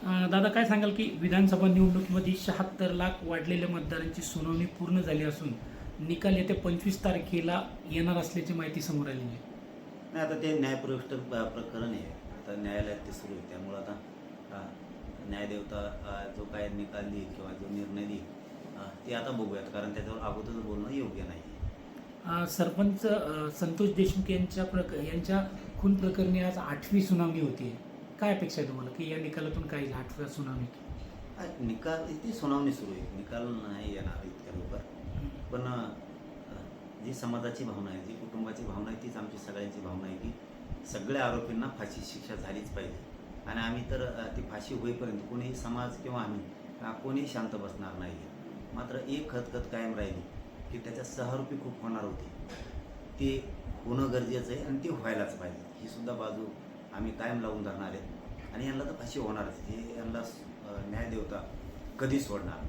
दादा काय सांगाल की विधानसभा निवडणुकीमध्ये 76 लाख वाढलेल्या मतदारांची सुनावणी पूर्ण झाली असून निकाल येत्या 25 तारखेला येणार असल्याची माहिती समोर आली आहे. नाही, आता ते न्यायप्रविष्ट प्रकरण आहे. आता न्यायालयात ते सुरू आहे. त्यामुळं आता अ, न्यायदेवता जो काय निकाल देईल किंवा जो निर्णय देईल ते आता बघूयात, कारण त्याच्यावर अगोदर बोलणं योग्य नाही. सरपंच संतोष देशमुख यांच्या खून प्रकरणी आज 8वी सुनावणी होती. काय अपेक्षा आहे तुम्हाला की या निकालातून काय येईल 8व्या सुनावणीत? निकाल ती सुनावणी सुरू आहे. निकाल नाही येणार इतक्या लवकर. पण जी समाजाची भावना आहे, जी कुटुंबाची भावना आहे, तीच आमची सगळ्यांची भावना आहे की सगळ्या आरोपींना फाशी शिक्षा झालीच पाहिजे. आणि आम्ही तर ती फाशी होईपर्यंत कोणीही समाज किंवा आम्ही कोणीही शांत बसणार नाही. मात्र एक खतखत कायम राहिली की त्याच्या सहारूपी खूप होणार होती. ते होणं गरजेचं आहे आणि ते व्हायलाच पाहिजे. ही सुद्धा बाजू आम्ही कायम लावून धरणार आहेत आणि यांना तर फाशी होणारच. हे यांना न्यायदेवता कधी सोडणार